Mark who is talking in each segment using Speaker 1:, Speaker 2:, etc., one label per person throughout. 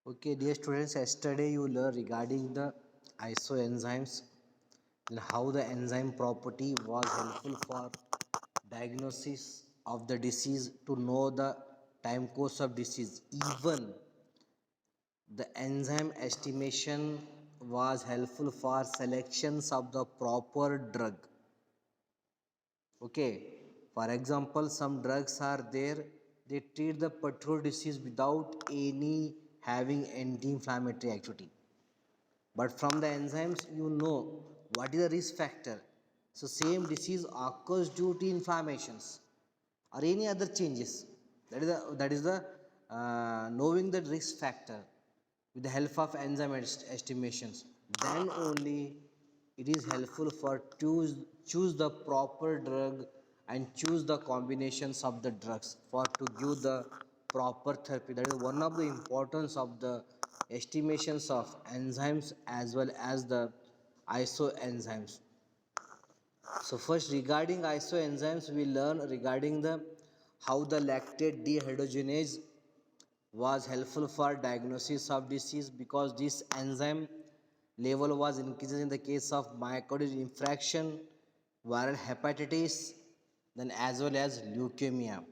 Speaker 1: Okay, dear students, yesterday you learned regarding the isoenzymes and how the enzyme property was helpful for diagnosis of the disease to know the time course of disease. Even the enzyme estimation was helpful for selections of the proper drug. Okay, for example, some drugs are there, they treat the particular disease without any having anti-inflammatory activity. But from the enzymes, you know what is the risk factor. So, same disease occurs due to inflammations or any other changes. That is the knowing the risk factor with the help of enzyme estimations. Then only it is helpful for choose the proper drug and choose the combinations of the drugs for to give the proper therapy. That is one of the importance of the estimations of enzymes as well as the isoenzymes. So first regarding isoenzymes, we learn regarding the how the lactate dehydrogenase was helpful for diagnosis of disease because this enzyme level was increased in the case of myocardial infarction, viral hepatitis, then as well as leukemia.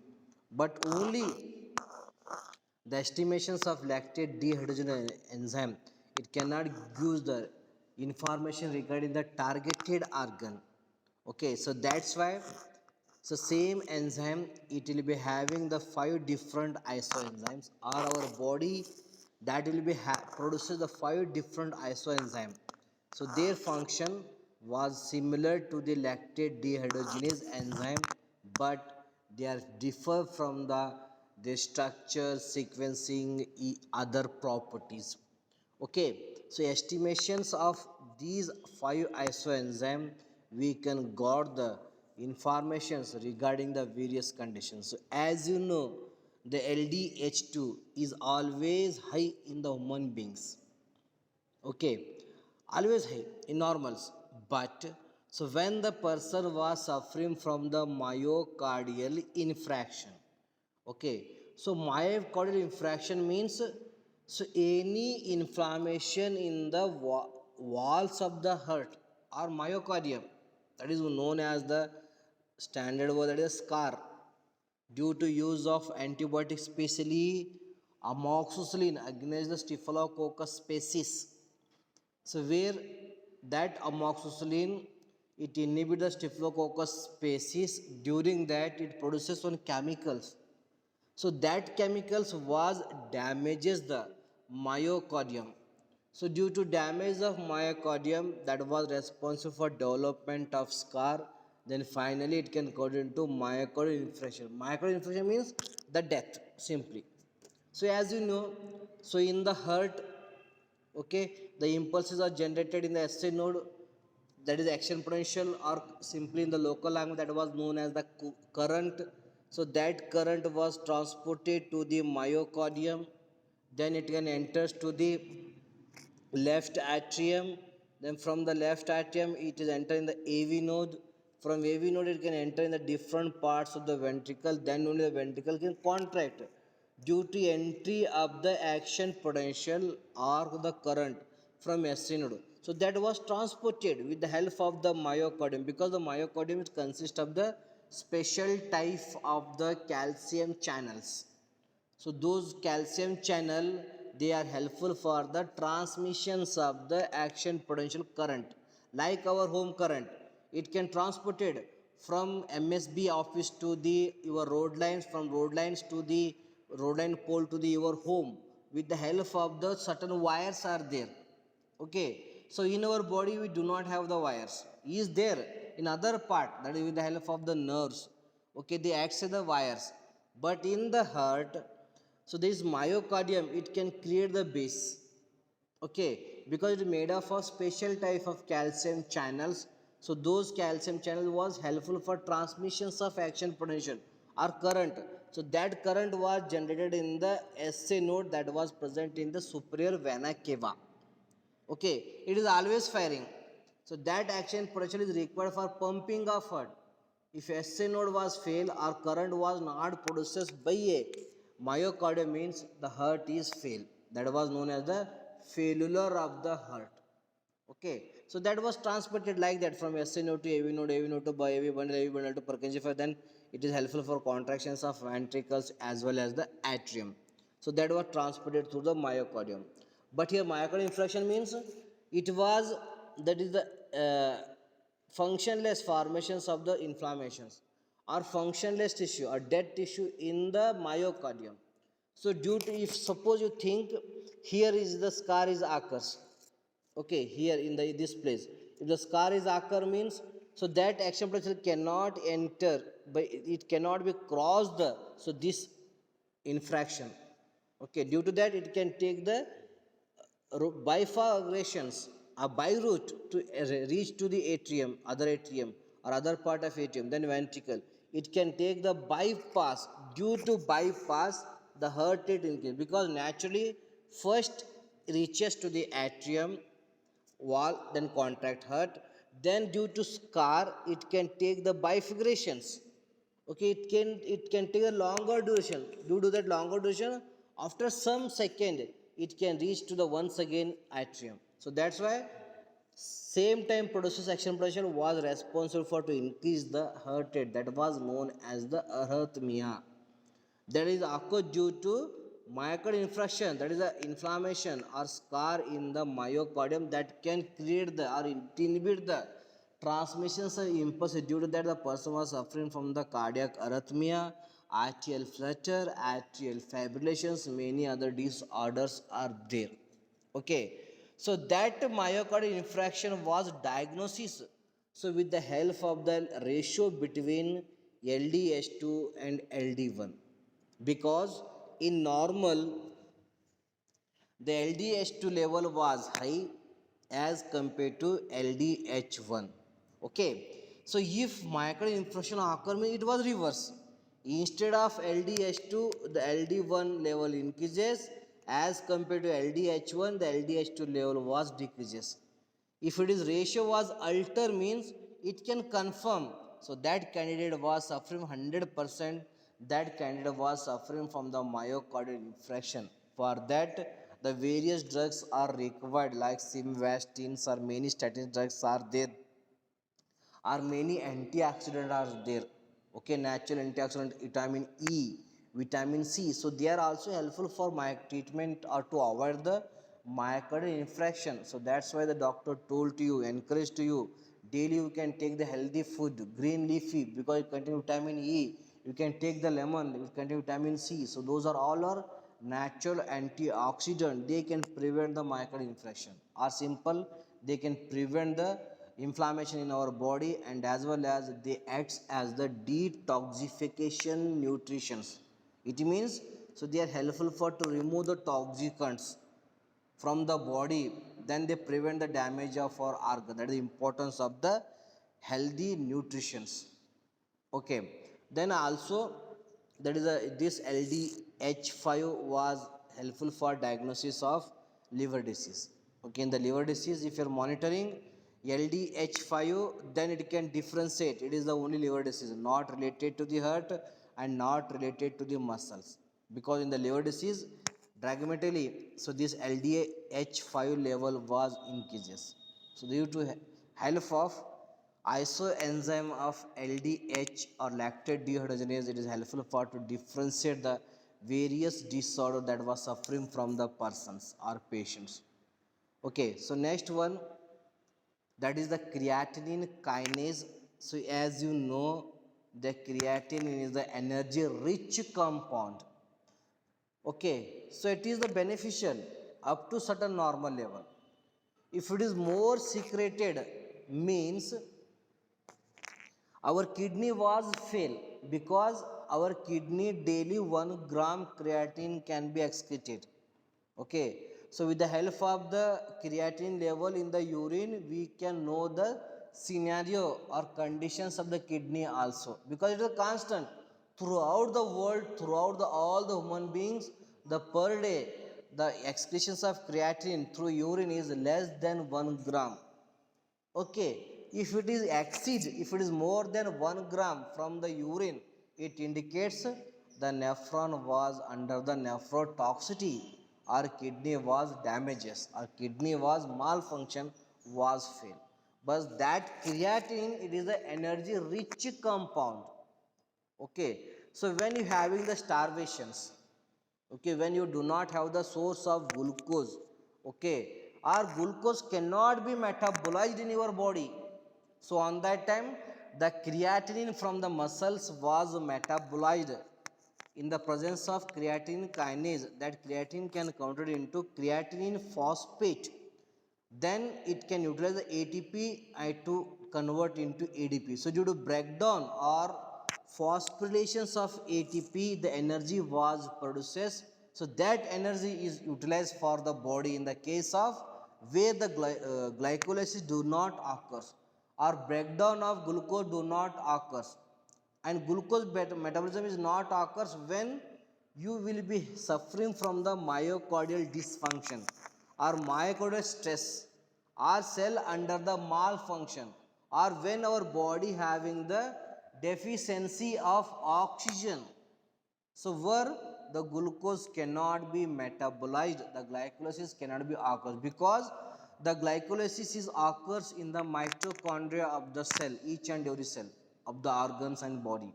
Speaker 1: But only the estimations of lactate dehydrogenase enzyme, it cannot give the information regarding the targeted organ. Okay, so that's why so same enzyme it will be having the 5 different isoenzymes or our body that will be produces the 5 different isoenzyme. So their function was similar to the lactate dehydrogenase enzyme, but they are differ from the structure, sequencing, other properties. Okay, so estimations of these 5 isoenzyme we can got the informations regarding the various conditions. So as you know, the LDH2 is always high in the human beings. Okay, always high in normals, but so when the person was suffering from the myocardial infarction. Okay, so myocardial infarction means so any inflammation in the walls of the heart or myocardium, that is known as the standard word, that is scar, due to use of antibiotics, especially amoxicillin against the staphylococcus species. So where that amoxicillin it inhibits the staphylococcus species, during that it produces one chemicals. So that chemicals was damages the myocardium. So due to damage of myocardium, that was responsible for development of scar. Then finally it can go into myocardial infarction. Myocardial infarction means the death simply. So as you know, so in the heart, okay, the impulses are generated in the SC node, that is action potential, or simply in the local language that was known as the current. So that current was transported to the myocardium, then it can enters to the left atrium, then from the left atrium it is entering the AV node. From AV node it can enter in the different parts of the ventricle, then only the ventricle can contract due to entry of the action potential or the current from SC node. So that was transported with the help of the myocardium, because the myocardium consists of the special type of the calcium channels. So those calcium channel, they are helpful for the transmissions of the action potential current. Like our home current, it can transported from MSB office to the your road lines, from road lines to the road line pole to the your home with the help of the certain wires are there. Okay, so in our body we do not have the wires, is there in other part, that is with the help of the nerves. Okay, they act as the wires, but in the heart, so this myocardium it can create the base. Okay, because it is made of a special type of calcium channels. So those calcium channels was helpful for transmissions of action potential or current. So that current was generated in the SA node that was present in the superior vena cava. Okay, it is always firing. So that action potential is required for pumping of heart. If SA node was fail or current was not produced by a myocardium, means the heart is fail. That was known as the failure of the heart. Okay, so that was transmitted like that from SA node to AV node to AV bundle to Purkinje. Then it is helpful for contractions of ventricles as well as the atrium. So that was transmitted through the myocardium. But here myocardial infarction means it was, that is the functionless formations of the inflammations or functionless tissue or dead tissue in the myocardium. So due to, if suppose you think here is the scar is occurs, okay, here in the this place, if the scar is occur means, so that action potential cannot enter, but it cannot be crossed the, so this infraction, okay, due to that it can take the bifurcations a by route to reach to the atrium, other atrium or other part of atrium, then ventricle. It can take the bypass. Due to bypass, the heart rate increase because naturally first reaches to the atrium wall, then contract heart. Then due to scar, it can take the bifurcations. Okay, it can take a longer duration. Due to that longer duration, after some second, it can reach to the once again atrium. So that's why same time produces action potential was responsible for to increase the heart rate. That was known as the arrhythmia. That is occurred due to myocardial infarction, that is the inflammation or scar in the myocardium that can create the or inhibit the transmissions of impulse. Due to that the person was suffering from the cardiac arrhythmia, atrial flutter, atrial fibrillations, many other disorders are there. Okay, so that myocardial infarction was diagnosis, so with the help of the ratio between LDH2 and LD1, because in normal the LDH2 level was high as compared to LDH1. Okay, so if myocardial infarction occurred, it was reverse. Instead of LDH2, the LD1 level increases, as compared to LDH1 the LDH2 level was decreases. If it is ratio was alter means it can confirm, so that candidate was suffering 100%, that candidate was suffering from the myocardial infarction. For that the various drugs are required like simvastins or many statin drugs are there, or many antioxidants are there. Okay, natural antioxidant vitamin E, vitamin C, so they are also helpful for my treatment or to avoid the myocardial infarction. So that's why the doctor told to you, encouraged to you, daily you can take the healthy food green leafy because it contains vitamin E. You can take the lemon, it contains vitamin C. So those are all are natural antioxidant, they can prevent the myocardial infarction, or simple, they can prevent the inflammation in our body, and as well as they acts as the detoxification nutritions. It means, so they are helpful for to remove the toxicants from the body, then they prevent the damage of our organ. That is the importance of the healthy nutritions. Okay, then also that is a, this LDH5 was helpful for diagnosis of liver disease. Okay, in the liver disease, if you are monitoring LDH5, then it can differentiate. It is the only liver disease not related to the heart and not related to the muscles, because in the liver disease, dramatically, so this LDH5 level was increases. So due to help of isoenzyme of LDH or lactate dehydrogenase, it is helpful for to differentiate the various disorder that was suffering from the persons or patients. Okay, so next one, that is the creatinine kinase. So as you know, the creatinine is the energy rich compound. Okay, so it is the beneficial up to certain normal level. If it is more secreted means our kidney was fail, because our kidney daily 1 gram creatine can be excreted. Okay, so with the help of the creatine level in the urine, we can know the scenario or conditions of the kidney also, because it is constant throughout the world, throughout the all the human beings, the per day the excretions of creatine through urine is less than 1 gram. Okay, if it is exceed, if it is more than 1 gram from the urine, it indicates the nephron was under the nephrotoxicity, our kidney was damages, our kidney was malfunction, was fail. But that creatinine, it is an energy rich compound. Okay, so when you having the starvations, okay, when you do not have the source of glucose, okay, our glucose cannot be metabolized in your body. So on that time, the creatinine from the muscles was metabolized in the presence of creatine kinase. That creatine can convert into creatinine phosphate, then it can utilize the ATP to convert into ADP. So due to breakdown or phosphorylations of ATP, the energy was produced. So that energy is utilized for the body in the case of where the glycolysis do not occur or breakdown of glucose do not occur, and glucose metabolism is not occurs when you will be suffering from the myocardial dysfunction or myocardial stress or cell under the malfunction, or when our body having the deficiency of oxygen. So where the glucose cannot be metabolized, the glycolysis cannot be occurs, because the glycolysis is occurs in the mitochondria of the cell, each and every cell of the organs and body.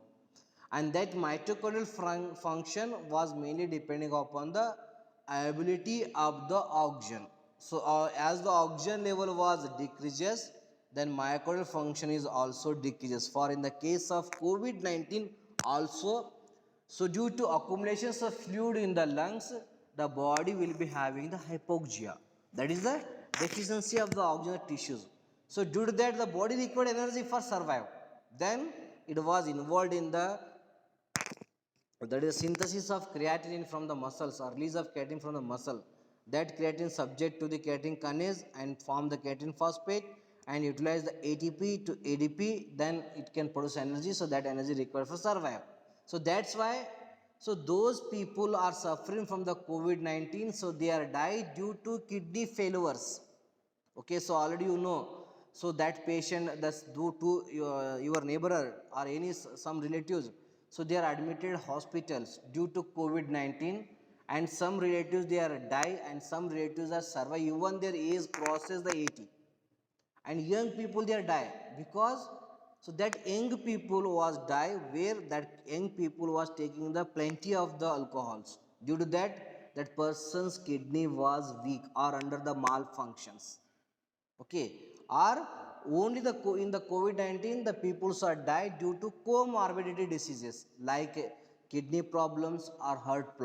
Speaker 1: And that mitochondrial function was mainly depending upon the ability of the oxygen. So as the oxygen level was decreases, then mitochondrial function is also decreases. For in the case of COVID-19 also, so due to accumulations of fluid in the lungs, the body will be having the hypoxia. That is the deficiency of the oxygen tissues. So due to that, the body required energy for survive. Then it was involved in the, that is synthesis of creatinine from the muscles or release of creatine from the muscle. That creatine subject to the creatine kinase and form the creatine phosphate and utilize the ATP to ADP, then it can produce energy. So that energy required for survival. So that's why, so those people are suffering from the COVID-19, so they are died due to kidney failures. Okay, so already you know, so that patient that's due to your neighbor or any some relatives, so they are admitted hospitals due to COVID-19, and some relatives they are die and some relatives are survive even their age crosses the 80, and young people they are die because, so that young people was die where that young people was taking the plenty of the alcohols. Due to that, that person's kidney was weak or under the malfunctions. Okay, or only the in the COVID-19 the people are died due to comorbidity diseases like kidney problems or heart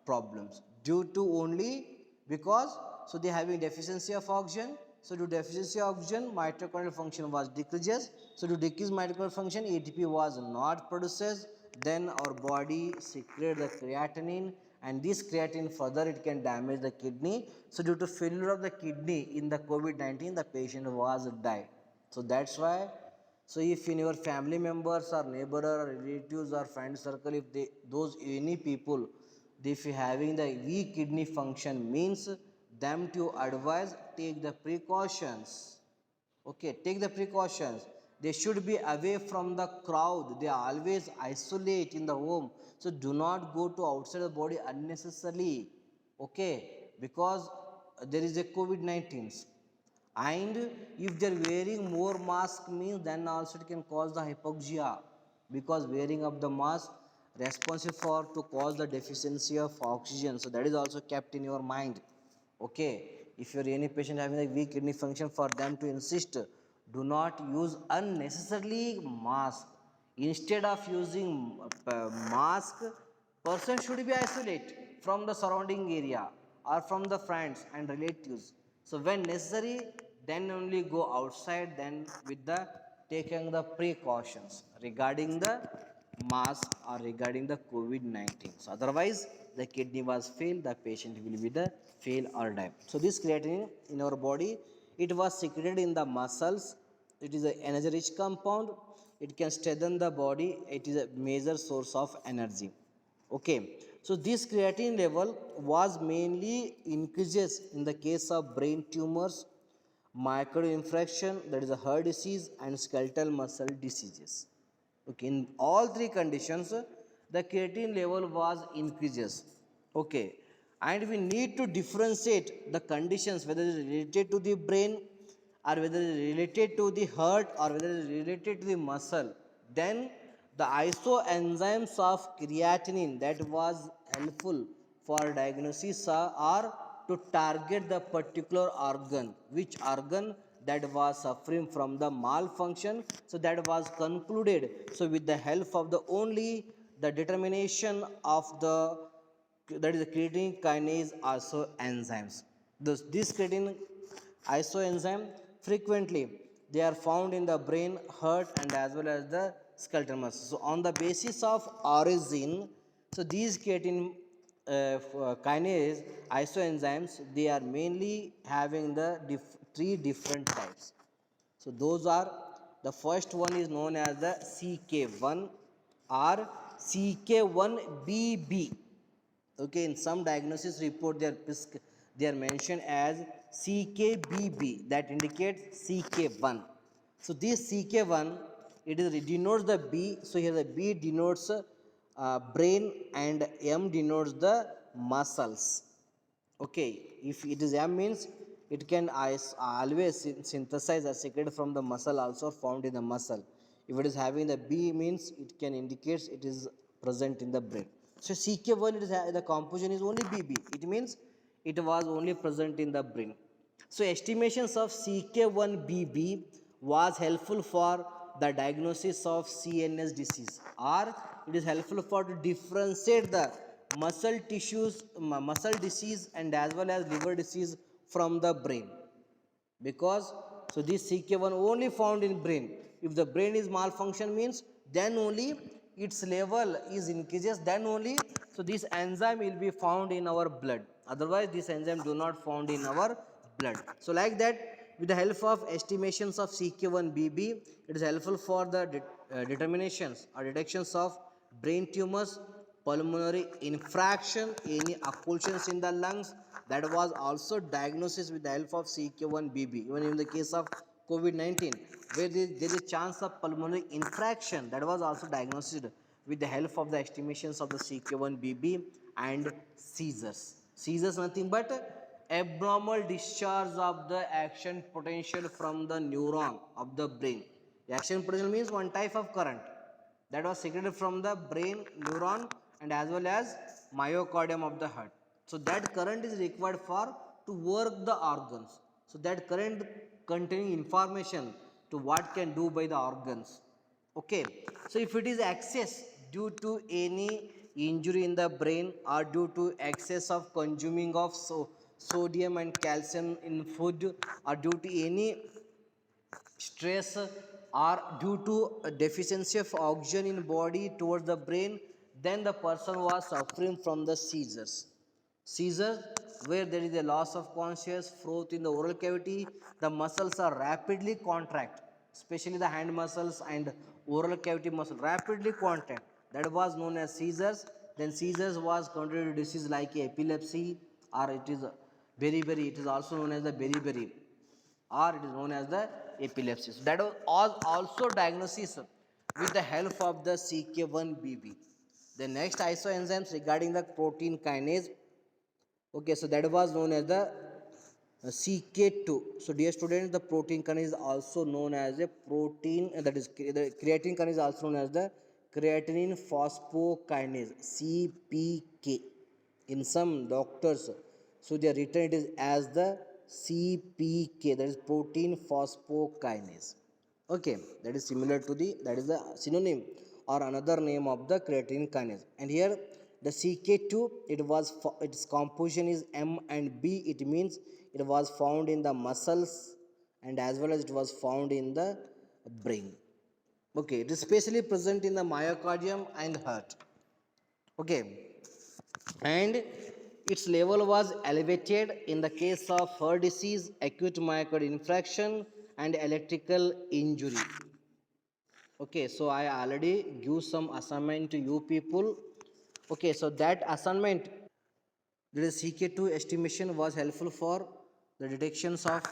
Speaker 1: problems, due to only because, so they having deficiency of oxygen. So due to deficiency of oxygen, mitochondrial function was decreases. So to decrease mitochondrial function, ATP was not produced. Then our body secrete the creatinine, and this creatinine further it can damage the kidney. So due to failure of the kidney in the COVID-19, the patient was died. So that's why, so if in your family members or neighbor or relatives or friend circle, if they those any people, if you having the weak kidney function, means them to advise take the precautions. Okay, take the precautions. They should be away from the crowd. They always isolate in the home. So do not go to outside the body unnecessarily. Okay, because there is a COVID-19. And if they are wearing more mask means, then also it can cause the hypoxia, because wearing of the mask responsible for to cause the deficiency of oxygen. So that is also kept in your mind. Okay, if you're any patient having a weak kidney function, for them to insist, do not use unnecessarily mask. Instead of using mask, person should be isolate from the surrounding area or from the friends and relatives. So when necessary, then only go outside, then with the taking the precautions regarding the mask or regarding the COVID-19. So otherwise, the kidney was failed, the patient will be the fail or die. So this creatinine in our body, it was secreted in the muscles. It is an energy rich compound. It can strengthen the body. It is a major source of energy. Okay, so this creatine level was mainly increases in the case of brain tumors, myocardial infarction, that is a heart disease, and skeletal muscle diseases. Okay, in all three conditions, the creatine level was increases. Okay, and we need to differentiate the conditions whether it is related to the brain or whether it is related to the heart or whether it is related to the muscle. Then the isoenzymes of creatinine that was helpful for diagnosis are to target the particular organ, which organ that was suffering from the malfunction. So that was concluded, so with the help of the only the determination of the, that is the creatine kinase isoenzymes. This creatine isoenzyme frequently they are found in the brain, heart, and as well as the skeletal muscles. So on the basis of origin, so these creatine kinase isoenzymes they are mainly having the three different types. So those are, the first one is known as the CK1 or CK1BB. Okay, in some diagnosis report they are mentioned as CKBB, that indicates CK1. So this CK1 it is, it denotes the B. So here the B denotes brain and M denotes the muscles. Okay, if it is M means it can always synthesize or secrete from the muscle, also found in the muscle. If it is having the B means it can indicates it is present in the brain. So CK1 it is the composition is only BB, it means it was only present in the brain. So estimations of CK1BB was helpful for the diagnosis of CNS disease, or it is helpful for to differentiate the muscle tissues, muscle disease and as well as liver disease from the brain. Because so this CK1 only found in brain. If the brain is malfunction means then only its level is increases, then only so this enzyme will be found in our blood, otherwise this enzyme do not found in our blood. So like that, with the help of estimations of CK1BB, it is helpful for the determinations or detections of brain tumors, pulmonary infraction, any occlusions in the lungs, that was also diagnosis with the help of CK1BB. Even in the case of COVID-19, where there is chance of pulmonary infraction, that was also diagnosed with the help of the estimations of the CK1BB. And seizures, seizures nothing but abnormal discharge of the action potential from the neuron of the brain. The action potential means one type of current that was secreted from the brain neuron and as well as myocardium of the heart. So that current is required for to work the organs. So that current containing information to what can do by the organs. Okay, so if it is excess due to any injury in the brain or due to excess of consuming of sodium and calcium in food or due to any stress or due to a deficiency of oxygen in body towards the brain, then the person was suffering from the seizures. Seizures where there is a loss of conscious, froth in the oral cavity, the muscles are rapidly contract, especially the hand muscles and oral cavity muscle rapidly contract, that was known as seizures. Then seizures was considered disease like epilepsy, or it is beriberi, it is also known as the beriberi, or it is known as the epilepsy. So that was also diagnosis with the help of the CK1BB. The next isoenzymes regarding the protein kinase. Okay, so that was known as the CK2. So dear students, the protein kinase is also known as a protein, that is the creatine kinase is also known as the creatinine phosphokinase, CPK. In some doctors, so they are written it is as the CPK, that is protein phosphokinase. Okay, that is similar to the, that is the synonym or another name of the creatine kinase. And here the CK2, it was its composition is M and B. It means it was found in the muscles and as well as it was found in the brain. Okay, it is especially present in the myocardium and heart. Okay, and its level was elevated in the case of heart disease, acute myocardial infarction, and electrical injury. Okay, so I already give some assignment to you people. Okay, so that assignment, the CK2 estimation was helpful for the detections of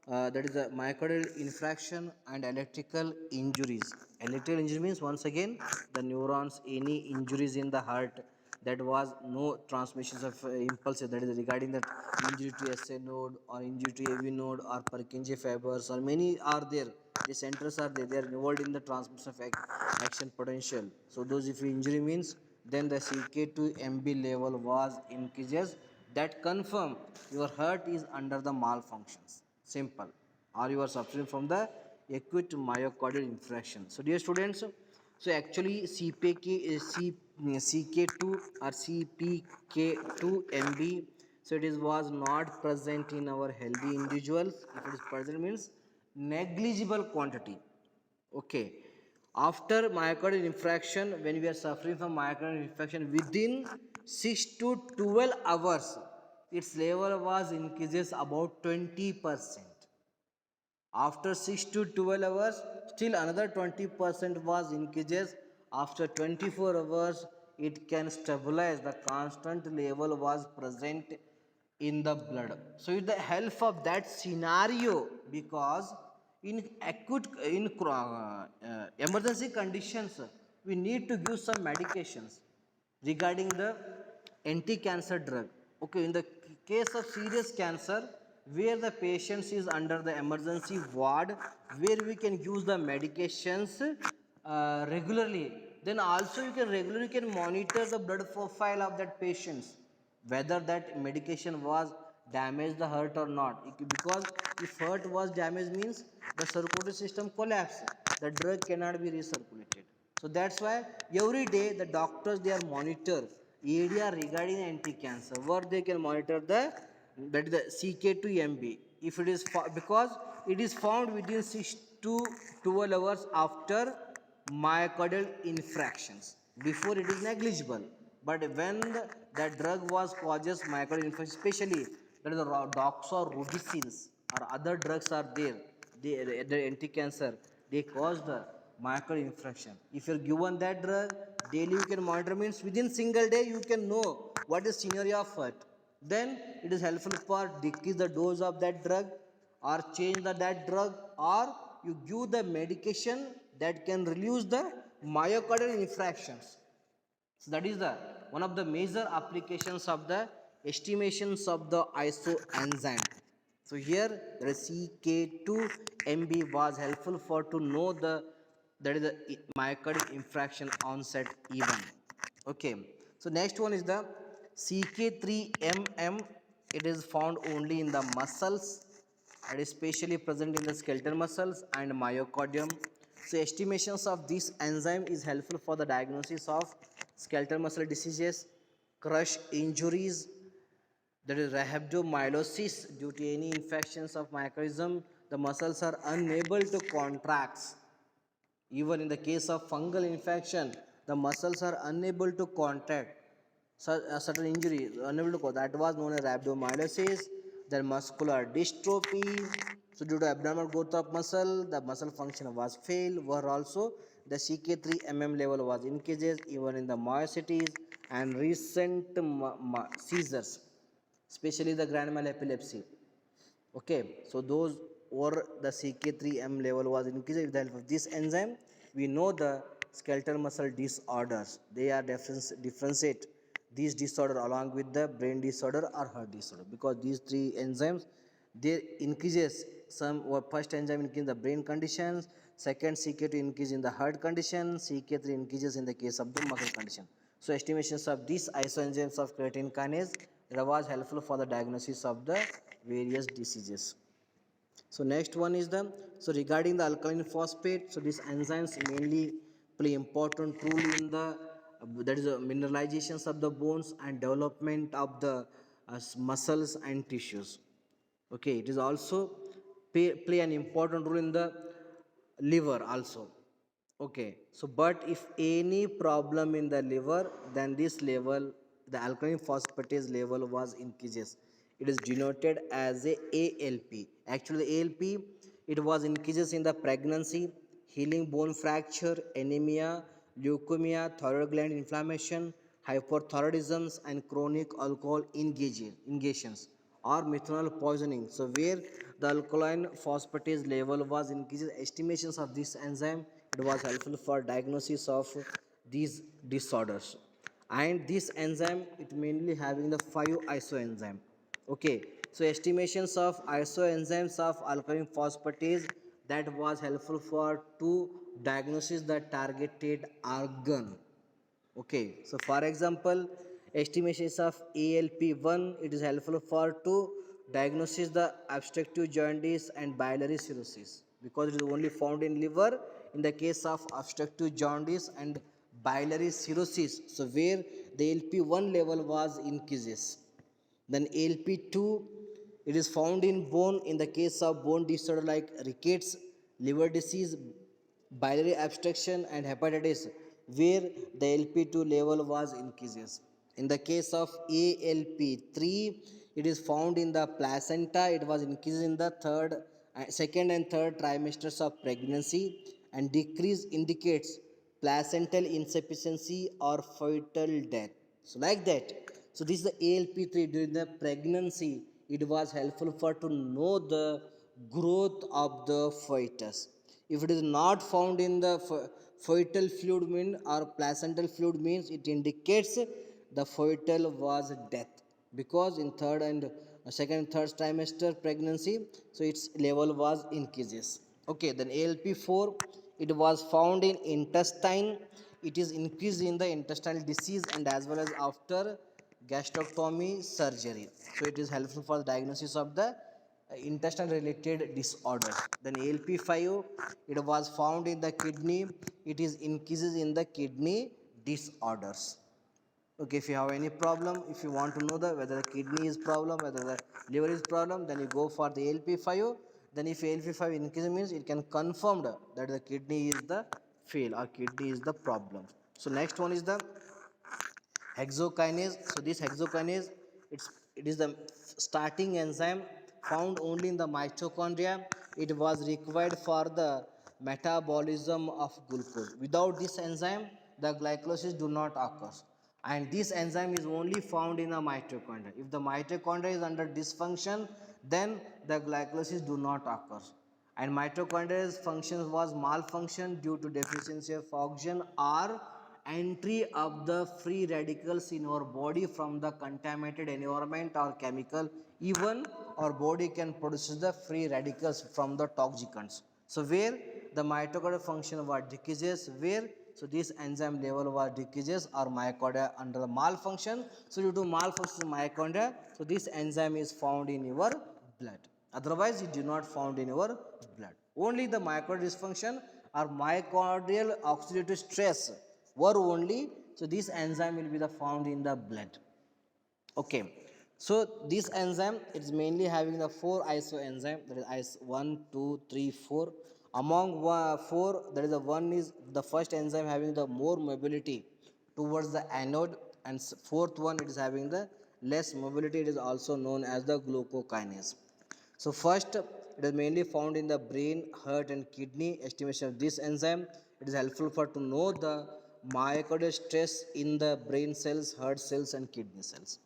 Speaker 1: that is the myocardial infarction and electrical injuries. Electrical injury means once again the neurons, any injuries in the heart, that was no transmissions of impulses, that is regarding that injury to SA node or injury to AV node or Purkinje fibers or many are there, the centers are there, they are involved in the transmission of action potential. So those if injury means then the CK2MB level was increases, that confirm your heart is under the malfunctions, simple, or you are suffering from the acute myocardial infarction. So dear students, so actually CK2 or CPK2MB, so it is was not present in our healthy individuals. If it is present means negligible quantity. Okay. After myocardial infarction, when we are suffering from myocardial infarction, within 6 to 12 hours, its level was increases about 20%. After 6 to 12 hours, still another 20% was increases. After 24 hours, it can stabilize. The constant level was present in the blood. So with the help of that scenario, because in acute in emergency conditions, we need to give some medications regarding the anti-cancer drug. Okay, in the case of serious cancer, where the patient is under the emergency ward, where we can use the medications regularly, then also you can regularly can monitor the blood profile of that patients, whether that medication was damaged the heart or not. Because if heart was damaged means the circulatory system collapse, the drug cannot be recirculated. So that's why every day the doctors they are monitor area regarding anti-cancer, where they can monitor the that is the CK2MB. If it is because it is found within 6 to 12 hours after myocardial infractions. Before it is negligible, but when that drug was causes myocardial infarction, especially that is the doxorubicins or other drugs are there, the anti-cancer, they cause the myocardial infarction. If you're given that drug daily, you can monitor means within single day you can know what is scenario of heart. Then it is helpful for decrease the dose of that drug or change that drug, or you give the medication that can reduce the myocardial infractions. So that is the one of the major applications of the estimations of the isoenzyme. So here the CK2MB was helpful for to know the that is the myocardial infraction onset even. Okay. So next one is the CK3MM. It is found only in the muscles and is especially present in the skeletal muscles and myocardium. So estimations of this enzyme is helpful for the diagnosis of skeletal muscle diseases, crush injuries, that is rhabdomyolysis. Due to any infections of myocardium, the muscles are unable to contract. Even in the case of fungal infection, the muscles are unable to contract. Certain injury unable to go. That was known as rhabdomyolysis. Then muscular dystrophy. So due to abnormal growth of muscle, the muscle function was failed. Were also the CK3MM level was increases even in the myositis and recent seizures, especially the grand mal epilepsy. Okay, so those or the CK3M level was increased with the help of this enzyme. We know the skeletal muscle disorders. They are differentiate these disorder along with the brain disorder or heart disorder, because these three enzymes they increases some first enzyme increase the brain conditions, second CK2 increase in the heart condition, CK3 increases in the case of the muscle condition. So estimations of these isoenzymes of creatine kinase was helpful for the diagnosis of the various diseases. So next one is the regarding the alkaline phosphate. So these enzymes mainly play important role in the that is the mineralizations of the bones and development of the muscles and tissues. Okay, it is also play an important role in the liver also. Okay, so but if any problem in the liver, then this level, the alkaline phosphatase level was increases. It is denoted as a ALP. Actually, ALP it was increases in the pregnancy, healing bone fracture, anemia, leukemia, thyroid gland inflammation, hypothyroidisms, and chronic alcohol ingestions or methanol poisoning. So where the alkaline phosphatase level was increased, estimations of this enzyme it was helpful for diagnosis of these disorders. and this enzyme it mainly having the 5 isoenzyme. Okay, so estimations of isoenzymes of alkaline phosphatase that was helpful for to diagnosis the targeted organ. Okay, so for example, estimations of ALP1 it is helpful for to diagnosis the obstructive jaundice and biliary cirrhosis because it is only found in liver in the case of obstructive jaundice and biliary cirrhosis. So where the LP1 level was increases. Then ALP2 it is found in bone in the case of bone disorder like rickets, liver disease, biliary obstruction and hepatitis where the LP2 level was increases. In the case of ALP3 it is found in the placenta, it was increased in the second and third trimesters of pregnancy and decrease indicates placental insufficiency or fetal death. So like that. So this is the ALP3 during the pregnancy. It was helpful for to know the growth of the fetus. If it is not found in the fetal fluid mean or placental fluid means it indicates the fetal was death because in third and second and third trimester pregnancy so its level was increases. Okay, then ALP4 it was found in intestine, it is increased in the intestinal disease and as well as after gastrectomy surgery. So it is helpful for the diagnosis of the intestine related disorders. Then ALP5 it was found in the kidney, it is increases in the kidney disorders. Okay, if you have any problem, if you want to know the whether the kidney is problem, whether the liver is problem, then you go for the ALP5. Then if ALP5 increase means it can confirm that the kidney is the fail or kidney is the problem. So next one is the hexokinase. So this hexokinase it is the starting enzyme found only in the mitochondria. It was required for the metabolism of glucose. Without this enzyme the glycolysis do not occur, and this enzyme is only found in the mitochondria. If the mitochondria is under dysfunction then the glycolysis do not occur, and mitochondria's function was malfunction due to deficiency of oxygen or entry of the free radicals in our body from the contaminated environment or chemical. Even our body can produce the free radicals from the toxicants. So where the mitochondrial function was decreases, where so this enzyme level was decreases or mitochondria under the malfunction. So due to malfunction of mitochondria, so this enzyme is found in your blood, otherwise it do not found in your blood. Only the mitochondrial dysfunction or myocardial oxidative stress were only, so this enzyme will be the found in the blood. Okay, so this enzyme is mainly having the 4 isoenzyme, that is is 1 2 3 4. Among 4 that is the one is the first enzyme having the more mobility towards the anode, and fourth one it is having the less mobility, it is also known as the glucokinase. So first, it is mainly found in the brain, heart and kidney. Estimation of this enzyme, it is helpful for to know the myocardial stress in the brain cells, heart cells and kidney cells.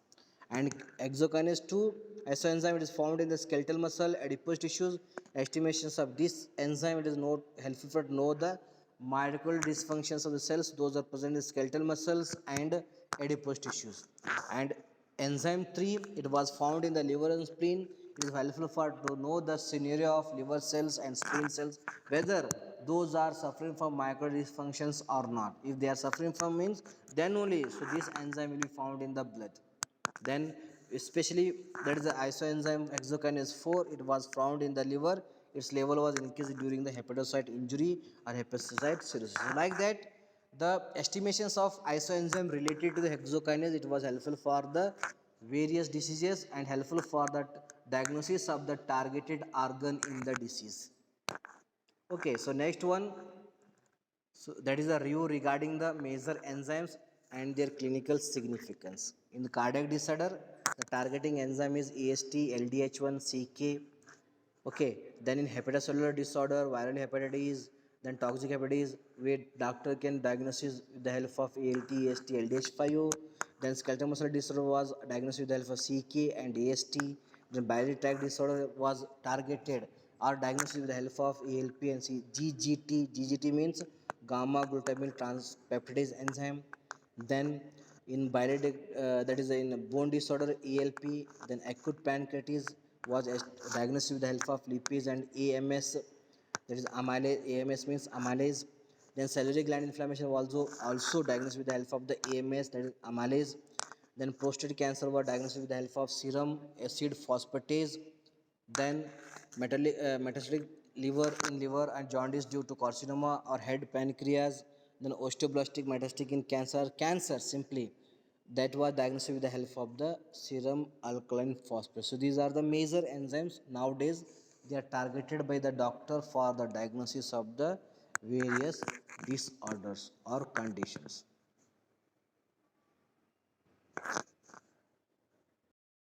Speaker 1: And exokinase 2 isoenzyme, it is found in the skeletal muscle, adipose tissues. Estimations of this enzyme, it is not helpful for to know the mitochondrial dysfunctions of the cells. Those are present in skeletal muscles and adipose tissues. And enzyme 3 it was found in the liver and spleen. It is helpful for to know the scenario of liver cells and spleen cells whether those are suffering from micro dysfunctions or not. If they are suffering from means then only so this enzyme will be found in the blood. Then especially that is the isoenzyme hexokinase 4, it was found in the liver, its level was increased during the hepatocyte injury or hepatocyte cirrhosis. So like that the estimations of isoenzyme related to the hexokinase it was helpful for the various diseases and helpful for the diagnosis of the targeted organ in the disease. Okay, so next one, so that is a review regarding the major enzymes and their clinical significance. In the cardiac disorder, the targeting enzyme is AST, LDH1, CK. Okay, then in hepatocellular disorder, viral hepatitis, then toxic hepatitis, where doctor can diagnose with the help of ALT, AST, LDH5. Then skeletal muscle disorder was diagnosed with the help of CK and AST. Then biliary tract disorder was targeted or diagnosed with the help of ALP and GGT. GGT means gamma glutamine transpeptidase enzyme. Then In biletic, that is in bone disorder, ELP, then acute pancreatitis was diagnosed with the help of lipids and AMS, that is amylase. AMS means amylase. Then salivary gland inflammation was also diagnosed with the help of the AMS, that is amylase. Then prostate cancer was diagnosed with the help of serum acid phosphatase. Then metastatic liver in liver and jaundice due to carcinoma or head pancreas. Then osteoblastic metastatic in cancer simply, that was diagnosed with the help of the serum alkaline phosphate. So these are the major enzymes nowadays. They are targeted by the doctor for the diagnosis of the various disorders or conditions.